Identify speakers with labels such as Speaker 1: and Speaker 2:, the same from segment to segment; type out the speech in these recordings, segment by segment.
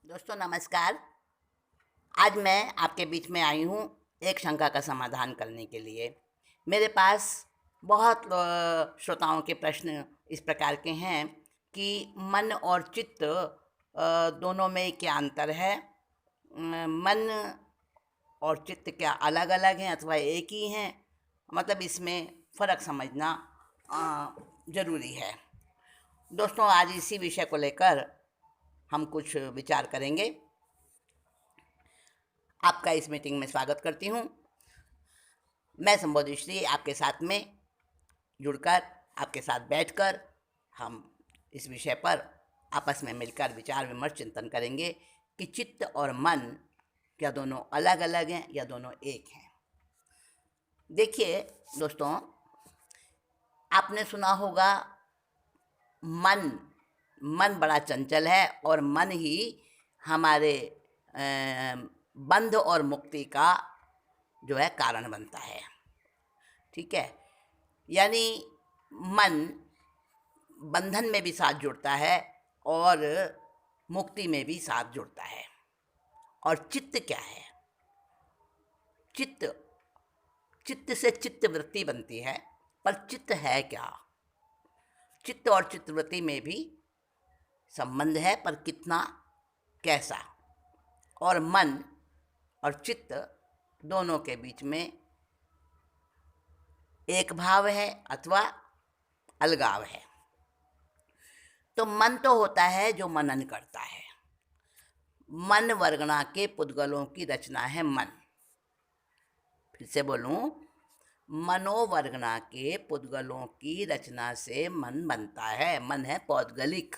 Speaker 1: दोस्तों नमस्कार। आज मैं आपके बीच में आई हूँ एक शंका का समाधान करने के लिए। मेरे पास बहुत श्रोताओं के प्रश्न इस प्रकार के हैं कि मन और चित्त दोनों में क्या अंतर है? मन और चित्त क्या अलग-अलग हैं अथवा एक ही हैं? मतलब इसमें फ़र्क समझना ज़रूरी है। दोस्तों आज इसी विषय को लेकर हम कुछ विचार करेंगे। आपका इस मीटिंग में स्वागत करती हूँ। मैं संबोधि श्री आपके साथ में जुड़कर, आपके साथ बैठकर हम इस विषय पर आपस में मिलकर विचार विमर्श चिंतन करेंगे कि चित्त और मन क्या दोनों अलग अलग हैं या दोनों एक हैं। देखिए दोस्तों, आपने सुना होगा मन मन बड़ा चंचल है और मन ही हमारे बंध और मुक्ति का जो है कारण बनता है। ठीक है, यानी मन बंधन में भी साथ जुड़ता है और मुक्ति में भी साथ जुड़ता है। और चित्त क्या है? चित्त चित्त से चित्त वृत्ति बनती है, पर चित्त है क्या? चित्त और चित्तवृत्ति में भी संबंध है, पर कितना, कैसा? और मन और चित्त दोनों के बीच में एक भाव है अथवा अलगाव है। तो मन तो होता है जो मनन करता है। मन वर्गणा के पुद्गलों की रचना है मन। फिर से बोलूं, मनोवर्गणा के पुद्गलों की रचना से मन बनता है। मन है पौद्गलिक।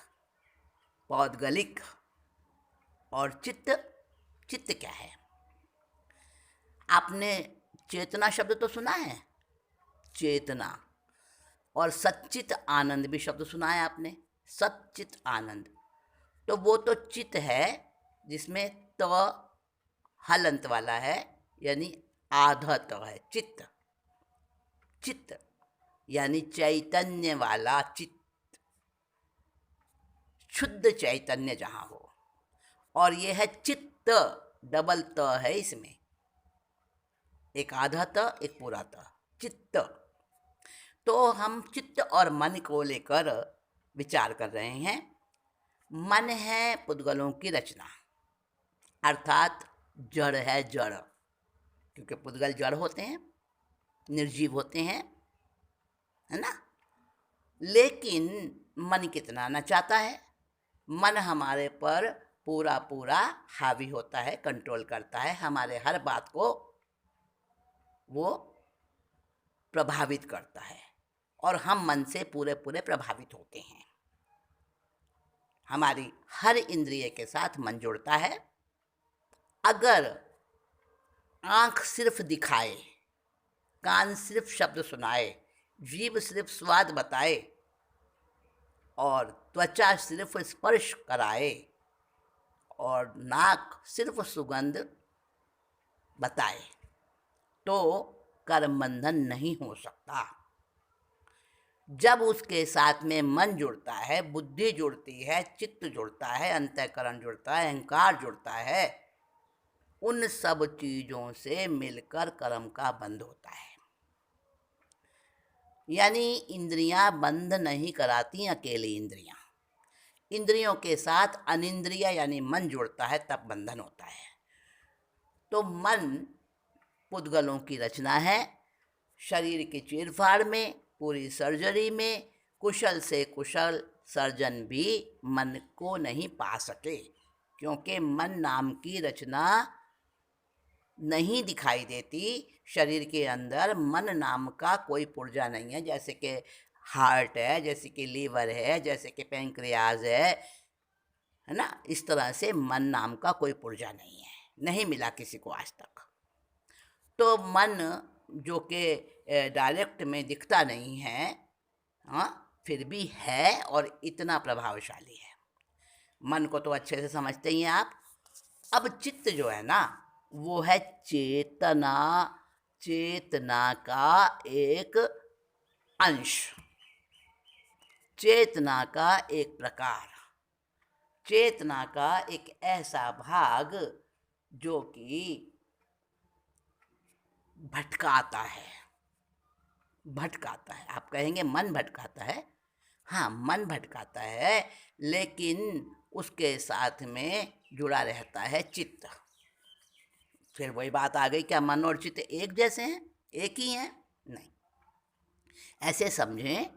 Speaker 1: और चित्त क्या है? आपने चेतना शब्द तो सुना है, चेतना। और सच्चित आनंद भी शब्द सुना है आपने, सच्चित आनंद। तो वो तो चित्त है जिसमें त हलंत वाला है, यानी आधा त है। चित्त यानी चैतन्य वाला चित्त, शुद्ध चैतन्य जहाँ हो। और ये है चित्त, डबल त है इसमें, एक आधा त एक पूरा त, चित्त। तो हम चित्त और मन को लेकर विचार कर रहे हैं। मन है पुद्गलों की रचना, अर्थात जड़ है, जड़। क्योंकि पुद्गल जड़ होते हैं, निर्जीव होते हैं, है ना। लेकिन मन कितना नचाता है। मन हमारे पर पूरा पूरा हावी होता है, कंट्रोल करता है, हमारे हर बात को वो प्रभावित करता है और हम मन से पूरे पूरे प्रभावित होते हैं। हमारी हर इंद्रिय के साथ मन जुड़ता है। अगर आँख सिर्फ दिखाए, कान सिर्फ शब्द सुनाए, जीभ सिर्फ स्वाद बताए और त्वचा सिर्फ स्पर्श कराए और नाक सिर्फ सुगंध बताए, तो कर्म बंधन नहीं हो सकता। जब उसके साथ में मन जुड़ता है, बुद्धि जुड़ती है, चित्त जुड़ता है, अंतःकरण जुड़ता है, अहंकार जुड़ता है, उन सब चीज़ों से मिलकर कर्म का बंध होता है। यानी इंद्रियां बंध नहीं कराती, अकेली इंद्रियों के साथ अनिंद्रिय यानी मन जुड़ता है, तब बंधन होता है। तो मन पुद्गलों की रचना है। शरीर की चीरफाड़ में, पूरी सर्जरी में कुशल से कुशल सर्जन भी मन को नहीं पा सके, क्योंकि मन नाम की रचना नहीं दिखाई देती। शरीर के अंदर मन नाम का कोई पुर्जा नहीं है। जैसे कि हार्ट है, जैसे कि लीवर है, जैसे कि पैंक्रियाज है ना। इस तरह से मन नाम का कोई पुर्जा नहीं है, नहीं मिला किसी को आज तक। तो मन जो कि डायरेक्ट में दिखता नहीं है, हाँ, फिर भी है और इतना प्रभावशाली है। मन को तो अच्छे से समझते ही हैं आप। अब चित्त जो है ना, वो है चेतना, चेतना का एक अंश, चेतना का एक प्रकार, चेतना का एक ऐसा भाग जो कि भटकाता है। भटकाता है, आप कहेंगे मन भटकाता है। हाँ, मन भटकाता है, लेकिन उसके साथ में जुड़ा रहता है चित्त। फिर वही बात आ गई, क्या मन और चित्त एक जैसे हैं, एक ही हैं? नहीं, ऐसे समझें,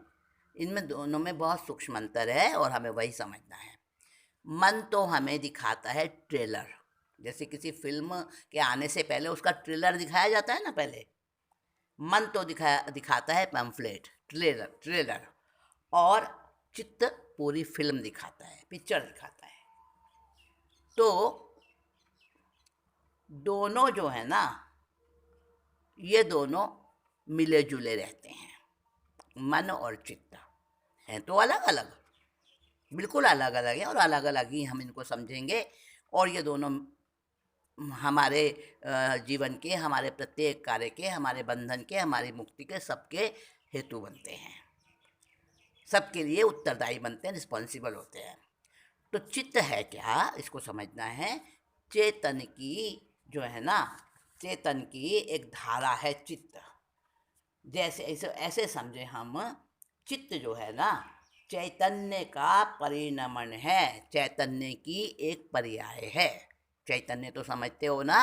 Speaker 1: इनमें दोनों में बहुत सूक्ष्म अंतर है और हमें वही समझना है। मन तो हमें दिखाता है ट्रेलर, जैसे किसी फिल्म के आने से पहले उसका ट्रेलर दिखाया जाता है ना पहले। मन तो दिखाता है पैम्फलेट, ट्रेलर। और चित्त पूरी फिल्म दिखाता है, पिक्चर दिखाता है। तो दोनों जो है ना, ये दोनों मिले जुले रहते हैं। मन और चित्त हैं तो अलग अलग, बिल्कुल अलग अलग है, और अलग अलग ही हम इनको समझेंगे। और ये दोनों हमारे जीवन के, हमारे प्रत्येक कार्य के, हमारे बंधन के, हमारी मुक्ति के, सबके हेतु बनते हैं, सबके लिए उत्तरदायी बनते हैं, रिस्पॉन्सिबल होते हैं। तो चित्त है क्या, इसको समझना है। चेतन की जो है ना, चेतन की एक धारा है चित्त। जैसे ऐसे समझे हम, चित्त जो है ना चैतन्य का परिणमन है, चैतन्य की एक पर्याय है। चैतन्य तो समझते हो ना,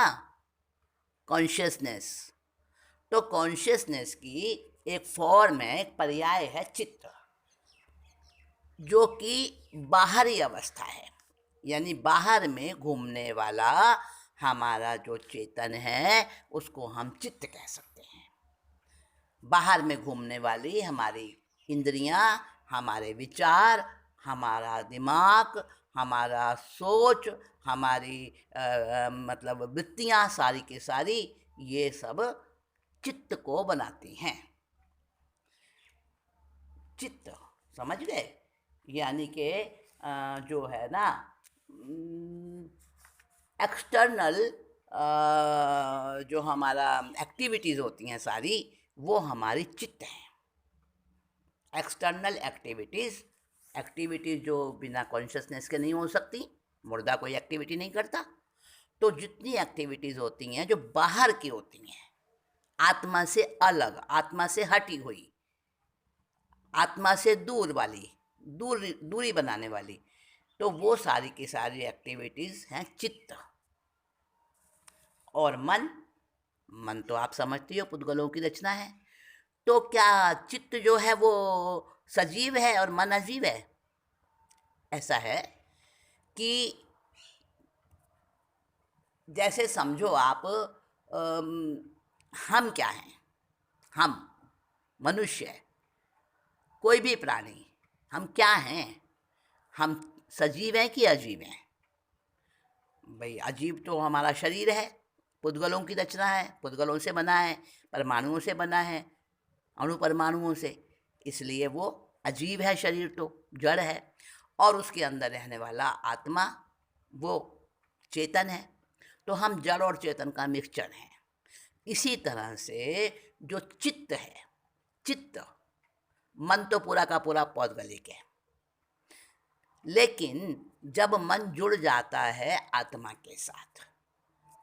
Speaker 1: कॉन्शियसनेस। तो कॉन्शियसनेस की एक फॉर्म है, एक पर्याय है चित्त, जो कि बाहरी अवस्था है, यानी बाहर में घूमने वाला हमारा जो चेतन है उसको हम चित्त कह सकते हैं। बाहर में घूमने वाली हमारी इंद्रियां, हमारे विचार, हमारा दिमाग, हमारा सोच, हमारी मतलब वृत्तियां, सारी की सारी ये सब चित्त को बनाती हैं। चित्त, समझ गए? यानी कि जो है ना एक्सटर्नल जो हमारा एक्टिविटीज़ होती हैं सारी, वो हमारी चित्त हैं। एक्सटर्नल एक्टिविटीज़ जो बिना कॉन्शियसनेस के नहीं हो सकती, मुर्दा कोई एक्टिविटी नहीं करता। तो जितनी एक्टिविटीज़ होती हैं जो बाहर की होती हैं, आत्मा से अलग, आत्मा से हटी हुई, आत्मा से दूर वाली, दूरी बनाने वाली, तो वो सारी की सारी एक्टिविटीज़ हैं चित्त। और मन तो आप समझती हो पुद्गलों की रचना है। तो क्या चित्त जो है वो सजीव है और मन अजीव है? ऐसा है कि जैसे समझो आप, हम क्या हैं? हम मनुष्य, कोई भी प्राणी, हम क्या हैं? हम सजीव हैं कि अजीव हैं? भाई अजीब तो हमारा शरीर है, पुद्गलों की रचना है, पुद्गलों से बना है, परमाणुओं से बना है, अणु परमाणुओं से, इसलिए वो अजीब है, शरीर तो जड़ है। और उसके अंदर रहने वाला आत्मा वो चेतन है। तो हम जड़ और चेतन का मिक्सचर हैं। इसी तरह से जो चित्त है, चित्त, मन तो पूरा का पूरा पौद्गलिक है, लेकिन जब मन जुड़ जाता है आत्मा के साथ,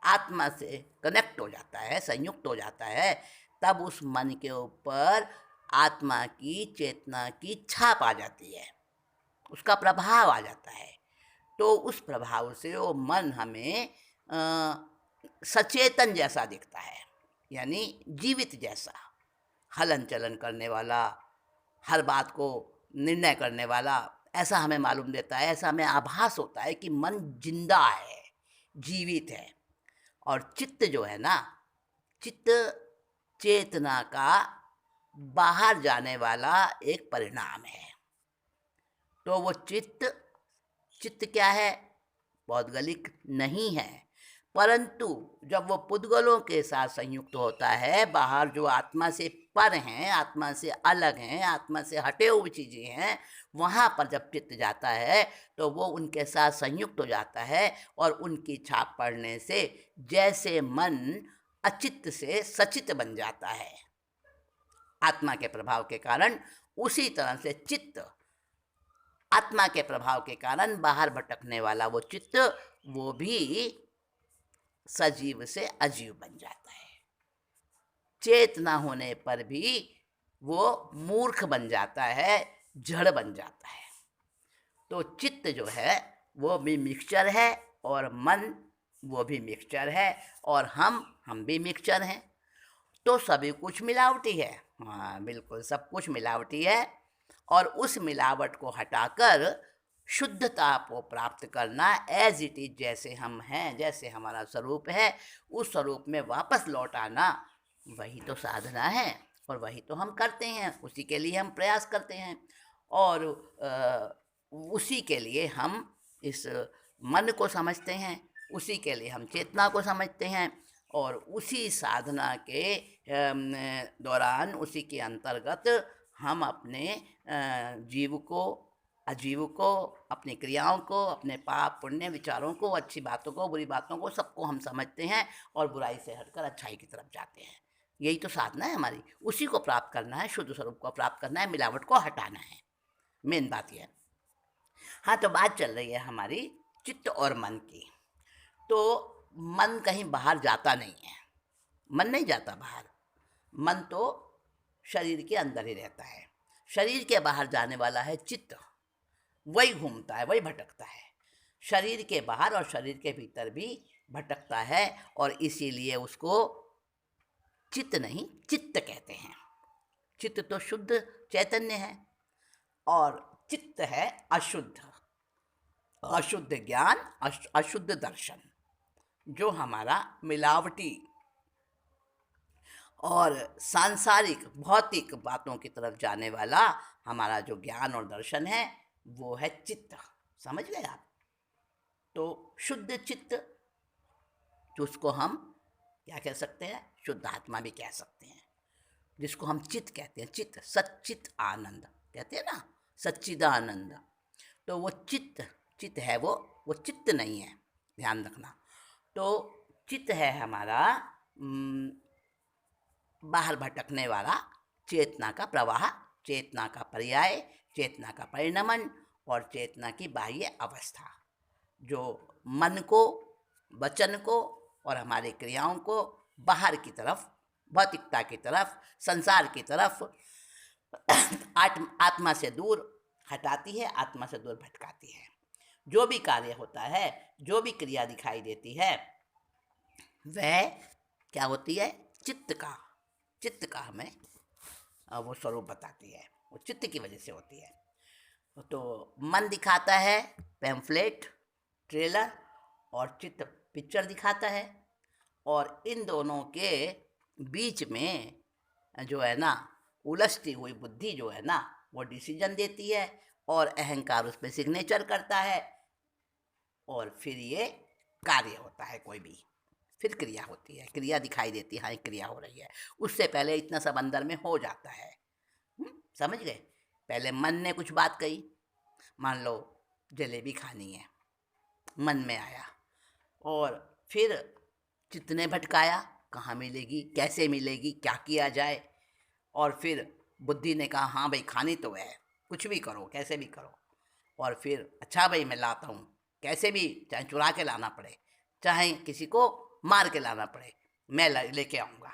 Speaker 1: आत्मा से कनेक्ट हो जाता है, संयुक्त हो जाता है, तब उस मन के ऊपर आत्मा की, चेतना की छाप आ जाती है, उसका प्रभाव आ जाता है। तो उस प्रभाव से वो मन हमें सचेतन जैसा दिखता है, यानी जीवित जैसा, हलन चलन करने वाला, हर बात को निर्णय करने वाला, ऐसा हमें मालूम देता है, ऐसा हमें आभास होता है कि मन जिंदा है, जीवित है। और चित्त जो है ना, चित्त चेतना का बाहर जाने वाला एक परिणाम है। तो वो चित्त क्या है? पौद्गलिक नहीं है, परंतु जब वो पुद्गलों के साथ संयुक्त होता है, बाहर जो आत्मा से पर हैं, आत्मा से अलग हैं, आत्मा से हटे हुई चीज़ें हैं, वहाँ पर जब चित्त जाता है तो वो उनके साथ संयुक्त हो जाता है, और उनकी छाप पड़ने से जैसे मन अचित्त से सचित्त बन जाता है आत्मा के प्रभाव के कारण, उसी तरह से चित्त आत्मा के प्रभाव के कारण बाहर भटकने वाला वो चित्त, वो भी सजीव से अजीव बन जाता है। चेतना होने पर भी वो मूर्ख बन जाता है, जड़ बन जाता है। तो चित्त जो है वो भी मिक्सचर है, और मन वो भी मिक्सचर है, और हम भी मिक्सचर हैं। तो सभी कुछ मिलावटी है। हाँ, बिल्कुल सब कुछ मिलावटी है, और उस मिलावट को हटाकर शुद्धता को प्राप्त करना, एज इट इज, जैसे हम हैं, जैसे हमारा स्वरूप है, उस स्वरूप में वापस लौट आना, वही तो साधना है, और वही तो हम करते हैं, उसी के लिए हम प्रयास करते हैं। और उसी के लिए हम इस मन को समझते हैं, उसी के लिए हम चेतना को समझते हैं, और उसी साधना के दौरान, उसी के अंतर्गत हम अपने जीव को, अजीव को, अपनी क्रियाओं को, अपने पाप पुण्य विचारों को, अच्छी बातों को, बुरी बातों को, सबको हम समझते हैं, और बुराई से हटकर अच्छाई की तरफ जाते हैं। यही तो साधना है हमारी, उसी को प्राप्त करना है, शुद्ध स्वरूप को प्राप्त करना है, मिलावट को हटाना है, मेन बात यह है। हाँ, तो बात चल रही है हमारी चित्त और मन की। तो मन कहीं बाहर जाता नहीं है, मन नहीं जाता बाहर, मन तो शरीर के अंदर ही रहता है। शरीर के बाहर जाने वाला है चित्त, वही घूमता है, वही भटकता है, शरीर के बाहर और शरीर के भीतर भी भटकता है, और इसीलिए उसको चित्त नहीं चित्त कहते हैं। चित्त तो शुद्ध चैतन्य है, और चित्त है अशुद्ध, अशुद्ध ज्ञान, अशुद्ध दर्शन, जो हमारा मिलावटी और सांसारिक भौतिक बातों की तरफ जाने वाला हमारा जो ज्ञान और दर्शन है, वो है चित्त। समझ गए आप? तो शुद्ध चित्त, जो उसको हम क्या कह सकते हैं, शुद्ध आत्मा भी कह सकते हैं, जिसको हम चित्त कहते हैं। चित्त, सच्चित आनंद कहते हैं ना, सच्चिदानंद। तो वो चित्त है, वो चित्त नहीं है, ध्यान रखना। तो चित्त है हमारा बाहर भटकने वाला चेतना का प्रवाह, चेतना का पर्याय, चेतना का परिणमन, और चेतना की बाह्य अवस्था, जो मन को, वचन को और हमारी क्रियाओं को बाहर की तरफ, भौतिकता की तरफ, संसार की तरफ, आत्मा से दूर हटाती है, आत्मा से दूर भटकाती है। जो भी कार्य होता है, जो भी क्रिया दिखाई देती है, वह क्या होती है, चित्त का हमें वो स्वरूप बताती है, वो चित्त की वजह से होती है। तो मन दिखाता है पैम्फलेट, ट्रेलर, और चित्त पिक्चर दिखाता है, और इन दोनों के बीच में जो है ना, उलझती हुई बुद्धि जो है ना, वो डिसीजन देती है, और अहंकार उस पर सिग्नेचर करता है, और फिर ये कार्य होता है कोई भी, फिर क्रिया होती है, क्रिया दिखाई देती है, हाँ क्रिया हो रही है। उससे पहले इतना सब अंदर में हो जाता है। समझ गए? पहले मन ने कुछ बात कही, मान लो जलेबी खानी है, मन में आया, और फिर चित्त ने भटकाया, कहाँ मिलेगी, कैसे मिलेगी, क्या किया जाए, और फिर बुद्धि ने कहा हाँ भाई खानी तो है, कुछ भी करो, कैसे भी करो, और फिर अच्छा भाई मैं लाता हूँ, कैसे भी, चाहे चुरा के लाना पड़े, चाहे किसी को मार के लाना पड़े, मैं लेके आऊँगा।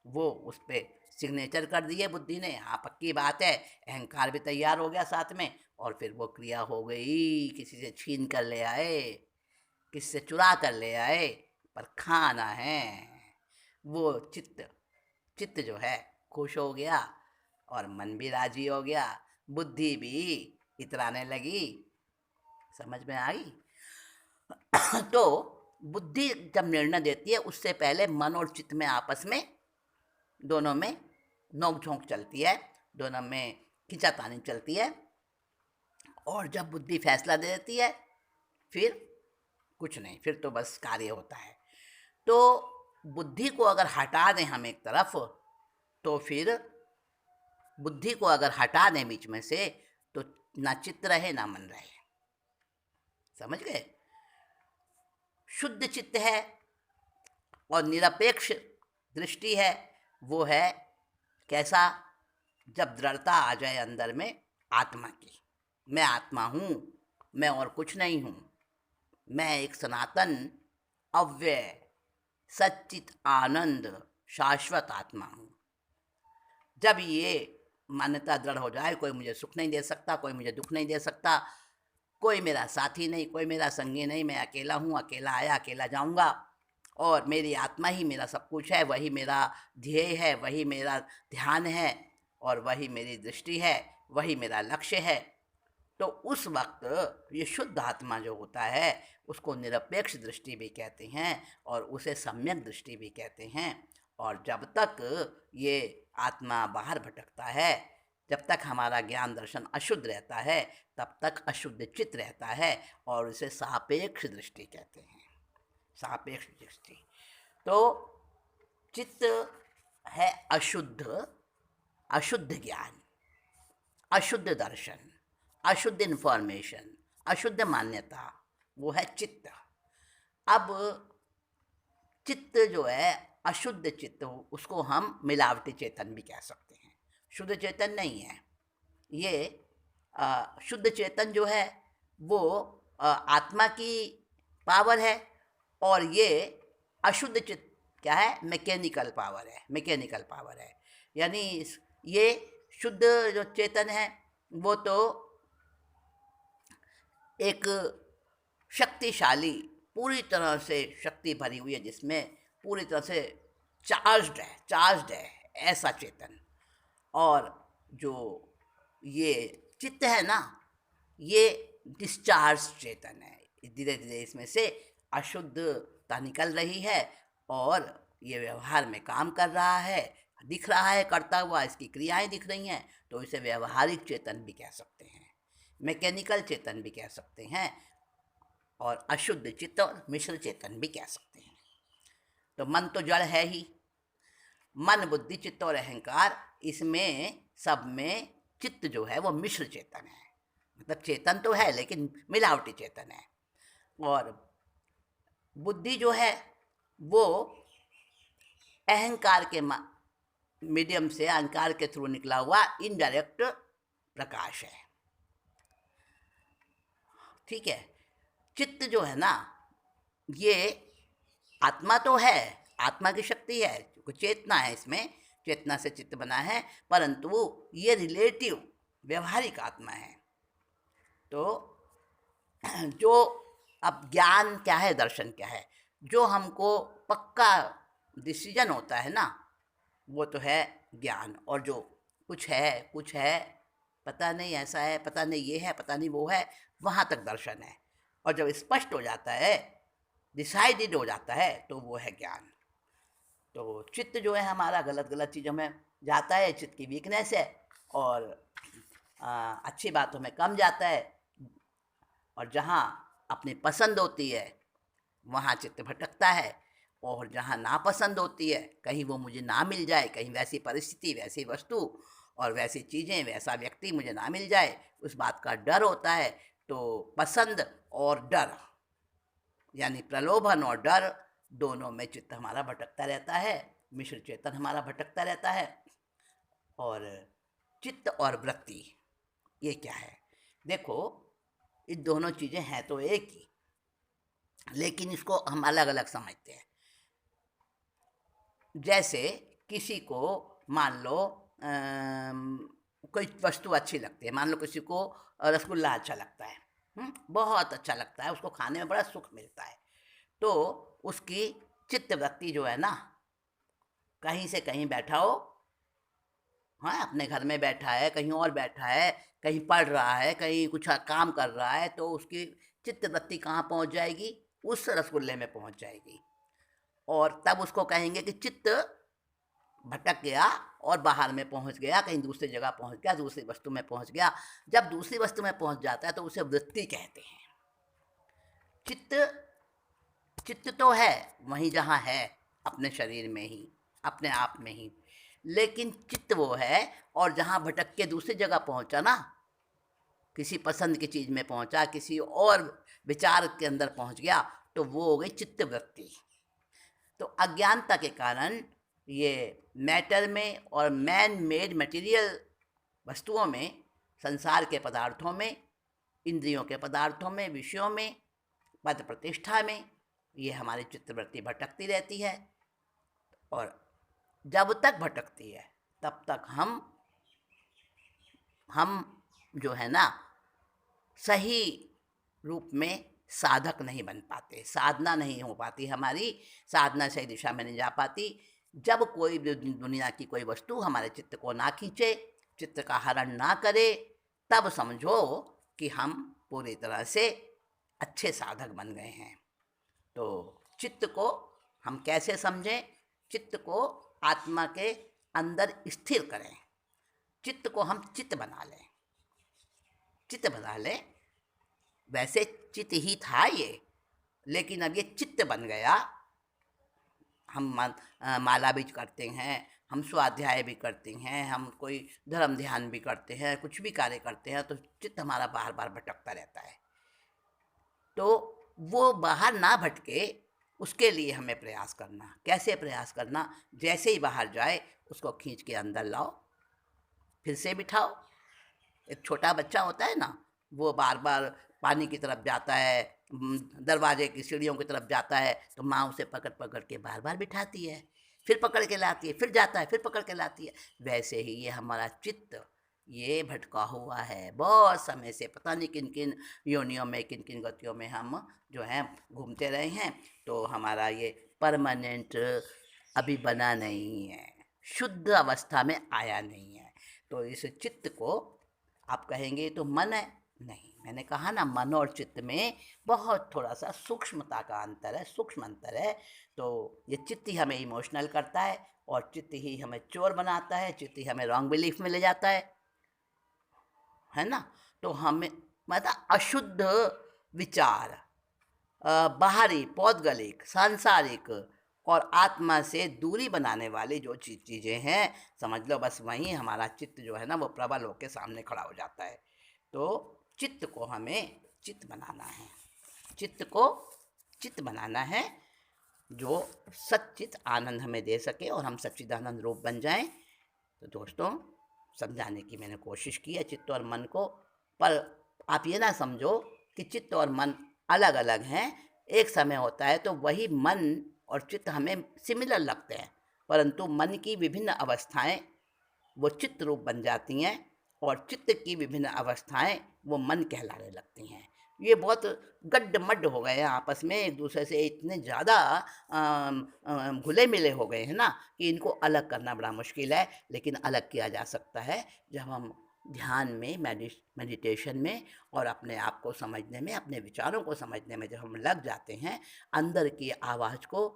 Speaker 1: वो उस पर सिग्नेचर कर दिए बुद्धि ने, हाँ पक्की बात है, अहंकार भी तैयार हो गया साथ में, और फिर वो क्रिया हो गई, किसी से छीन कर ले आए, किसी से चुरा कर ले आए, पर खाना है। वो चित्त जो है खुश हो गया, और मन भी राजी हो गया, बुद्धि भी इतराने लगी। समझ में आई? तो बुद्धि जब निर्णय देती है, उससे पहले मन और चित्त में आपस में, दोनों में नोक झोंक चलती है, दोनों में खींचातानी चलती है, और जब बुद्धि फैसला दे देती है, फिर कुछ नहीं, फिर तो बस कार्य होता है। तो बुद्धि को अगर हटा दें हम एक तरफ, तो फिर बुद्धि को अगर हटा दें बीच में से, तो ना चित्त रहे ना मन रहे। समझ गए? शुद्ध चित्त है और निरपेक्ष दृष्टि है, वो है कैसा, जब दृढ़ता आ जाए अंदर में आत्मा की, मैं आत्मा हूँ, मैं और कुछ नहीं हूँ। मैं एक सनातन, अव्यय, सच्चित आनंद, शाश्वत आत्मा हूँ। जब ये मान्यता दृढ़ हो जाए, कोई मुझे सुख नहीं दे सकता, कोई मुझे दुख नहीं दे सकता, कोई मेरा साथी नहीं, कोई मेरा संगी नहीं, मैं अकेला हूँ, अकेला आया अकेला जाऊँगा, और मेरी आत्मा ही मेरा सब कुछ है, वही मेरा ध्येय है, वही मेरा ध्यान है, और वही मेरी दृष्टि है, वही मेरा लक्ष्य है। तो उस वक्त ये शुद्ध आत्मा जो होता है उसको निरपेक्ष दृष्टि भी कहते हैं और उसे सम्यक दृष्टि भी कहते हैं। और जब तक ये आत्मा बाहर भटकता है, जब तक हमारा ज्ञान दर्शन अशुद्ध रहता है, तब तक अशुद्ध चित्त रहता है और उसे सापेक्ष दृष्टि कहते हैं। सापेक्ष दृष्टि। तो चित्त है अशुद्ध, अशुद्ध ज्ञान, अशुद्ध दर्शन, अशुद्ध इन्फॉर्मेशन, अशुद्ध मान्यता, वो है चित्त। अब चित्त जो है अशुद्ध चित्त, उसको हम मिलावटी चेतन भी कह सकते हैं। शुद्ध चेतन नहीं है ये। शुद्ध चेतन जो है वो आत्मा की पावर है, और ये अशुद्ध चित्त क्या है? मैकेनिकल पावर है, मैकेनिकल पावर है। यानी ये शुद्ध जो चेतन है वो तो एक शक्तिशाली, पूरी तरह से शक्ति भरी हुई है, जिसमें पूरी तरह से चार्ज्ड है ऐसा चेतन। और जो ये चित्त है ना, ये डिस्चार्ज चेतन है। धीरे धीरे इसमें से अशुद्धता निकल रही है और ये व्यवहार में काम कर रहा है, दिख रहा है करता हुआ, इसकी क्रियाएं दिख रही हैं, तो इसे व्यवहारिक चेतन भी कह सकते हैं, मैकेनिकल चेतन भी कह सकते हैं, और अशुद्ध चित्त और मिश्र चेतन भी कह सकते हैं। तो मन तो जड़ है ही, मन, बुद्धि, चित्त और अहंकार, इसमें सब में चित्त जो है वो मिश्र चेतन है। मतलब चेतन तो है लेकिन मिलावटी चेतन है। और बुद्धि जो है वो अहंकार के मीडियम से, अहंकार के थ्रू निकला हुआ इनडायरेक्ट प्रकाश है। ठीक है। चित्त जो है ना, ये आत्मा तो है, आत्मा की शक्ति है, चेतना है, इसमें चेतना से चित्त बना है, परंतु ये रिलेटिव व्यवहारिक आत्मा है। तो जो अब ज्ञान क्या है, दर्शन क्या है, जो हमको पक्का डिसीजन होता है ना, वो तो है ज्ञान। और जो कुछ है, पता नहीं ऐसा है, पता नहीं ये है, पता नहीं वो है, वहाँ तक दर्शन है। और जब स्पष्ट हो जाता है, डिसाइडेड हो जाता है, तो वो है ज्ञान। तो चित्त जो है हमारा गलत गलत चीज़ों में जाता है, चित्त की वीकनेस है, और अच्छी बातों में कम जाता है। और जहाँ अपनी पसंद होती है वहाँ चित्त भटकता है, और जहाँ नापसंद होती है, कहीं वो मुझे ना मिल जाए, कहीं वैसी परिस्थिति, वैसी वस्तु और वैसी चीज़ें, वैसा व्यक्ति मुझे ना मिल जाए, उस बात का डर होता है। तो पसंद और डर, यानी प्रलोभन और डर, दोनों में चित्त हमारा भटकता रहता है, मिश्र चेतन हमारा भटकता रहता है। और चित्त और वृत्ति, ये क्या है? देखो, ये दोनों चीज़ें हैं तो एक ही, लेकिन इसको हम अलग अलग समझते हैं। जैसे किसी को मान लो कोई वस्तु अच्छी लगती है, मान लो किसी को रसगुल्ला अच्छा लगता है, बहुत अच्छा लगता है, उसको खाने में बड़ा सुख मिलता है, तो उसकी चित्त वृत्ति जो है ना, कहीं से कहीं बैठा हो, हाँ, अपने घर में बैठा है, कहीं और बैठा है, कहीं पढ़ रहा है, कहीं कुछ काम कर रहा है, तो उसकी चित्त वृत्ति कहाँ पहुँच जाएगी? उस रसगुल्ले में पहुँच जाएगी। और तब उसको कहेंगे कि चित्त भटक गया और बाहर में पहुंच गया, कहीं दूसरी जगह पहुंच गया, दूसरी वस्तु में पहुंच गया। जब दूसरी वस्तु में पहुंच जाता है तो उसे वृत्ति कहते हैं। चित्त तो है वहीं जहाँ है, अपने शरीर में ही, अपने आप में ही, लेकिन चित्त वो है, और जहाँ भटक के दूसरी जगह पहुंचा ना, किसी पसंद की चीज़ में पहुंचा, किसी और विचार के अंदर पहुंच गया, तो वो हो गई चित्त वृत्ति। तो अज्ञानता के कारण ये मैटर में और मैन मेड मटेरियल वस्तुओं में, संसार के पदार्थों में इंद्रियों के पदार्थों में, विषयों में, पद प्रतिष्ठा में ये हमारी चित्तवृत्ति भटकती रहती है। और जब तक भटकती है तब तक हम जो है ना सही रूप में साधक नहीं बन पाते, साधना नहीं हो पाती हमारी, साधना सही दिशा में नहीं जा पाती। जब कोई भी दुनिया की कोई वस्तु हमारे चित्त को ना खींचे, चित्त का हरण ना करे, तब समझो कि हम पूरी तरह से अच्छे साधक बन गए हैं। तो चित्त को हम कैसे समझें? चित्त को आत्मा के अंदर स्थिर करें, चित्त को हम चित्त बना लें, चित्त बना लें। वैसे चित्त ही था ये, लेकिन अब ये चित्त बन गया। हम माला भी करते हैं, हम स्वाध्याय भी करते हैं, हम कोई धर्म ध्यान भी करते हैं, कुछ भी कार्य करते हैं, तो चित्त हमारा बार बार भटकता रहता है। तो वो बाहर ना भटके, उसके लिए हमें प्रयास करना। कैसे प्रयास करना? जैसे ही बाहर जाए उसको खींच के अंदर लाओ, फिर से बिठाओ। एक छोटा बच्चा होता है ना, वो बार बार पानी की तरफ जाता है, दरवाजे की सीढ़ियों की तरफ जाता है, तो माँ उसे पकड़ पकड़ के बार बार बिठाती है, फिर पकड़ के लाती है, फिर जाता है, फिर पकड़ के लाती है। वैसे ही ये हमारा चित्त ये भटका हुआ है बहुत समय से, पता नहीं किन किन योनियों में, किन किन गतियों में हम जो है घूमते रहे हैं। तो हमारा ये परमानेंट अभी बना नहीं है, शुद्ध अवस्था में आया नहीं है। तो इस चित्त को आप कहेंगे तो मन है, नहीं, मैंने कहा ना मन और चित्त में बहुत थोड़ा सा सूक्ष्मता का अंतर है, सूक्ष्म अंतर है। तो ये चित्त ही हमें इमोशनल करता है और चित्त ही हमें चोर बनाता है, चित्त ही हमें रॉन्ग बिलीफ में ले जाता है ना। तो हमें मतलब अशुद्ध विचार, बाहरी, पौद्गलिक, सांसारिक और आत्मा से दूरी बनाने वाली जो चीज़ें हैं, समझ लो बस वहीं हमारा चित्त जो है ना वो प्रबल होकर सामने खड़ा हो जाता है। तो चित्त को हमें चित्त बनाना है, चित्त को चित्त बनाना है जो सच्चित आनंद हमें दे सके और हम सच्चिदानंद रूप बन जाएं। तो दोस्तों, समझाने की मैंने कोशिश की है चित्त और मन को, पर आप ये ना समझो कि चित्त और मन अलग अलग हैं। एक समय होता है तो वही मन और चित्त हमें सिमिलर लगते हैं, परंतु मन की विभिन्न अवस्थाएं वो चित्त रूप बन जाती हैं और चित्त की विभिन्न अवस्थाएं वो मन कहलाने लगती हैं। ये बहुत गड्ढ-मड्ढ हो गए हैं आपस में, एक दूसरे से इतने ज़्यादा घुले मिले हो गए हैं ना कि इनको अलग करना बड़ा मुश्किल है। लेकिन अलग किया जा सकता है जब हम ध्यान में, मेडिटेशन में और अपने आप को समझने में, अपने विचारों को समझने में जब हम लग जाते हैं, अंदर की आवाज़ को,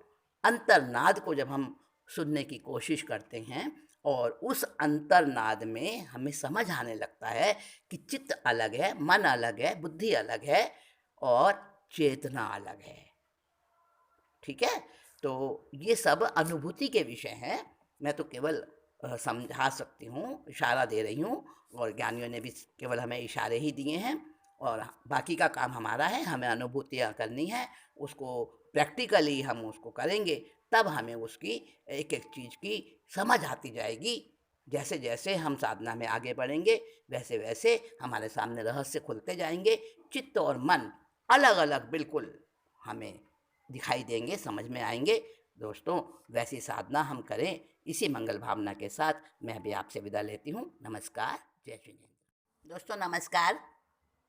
Speaker 1: अंतर्नाद को जब हम सुनने की कोशिश करते हैं और उस अंतर्नाद में हमें समझ आने लगता है कि चित्त अलग है, मन अलग है, बुद्धि अलग है और चेतना अलग है। ठीक है? तो ये सब अनुभूति के विषय हैं। मैं तो केवल समझा सकती हूँ, इशारा दे रही हूँ, और ज्ञानियों ने भी केवल हमें इशारे ही दिए हैं और बाकी का काम हमारा है। हमें अनुभूतियाँ करनी है, उसको प्रैक्टिकली हम उसको करेंगे, तब हमें उसकी एक एक चीज़ की समझ आती जाएगी। जैसे जैसे हम साधना में आगे बढ़ेंगे वैसे वैसे हमारे सामने रहस्य खुलते जाएंगे। चित्त और मन अलग अलग बिल्कुल हमें दिखाई देंगे, समझ में आएंगे। दोस्तों, वैसी साधना हम करें, इसी मंगल भावना के साथ मैं भी आपसे विदा लेती हूँ। नमस्कार, जय श्री हिंद। दोस्तों नमस्कार।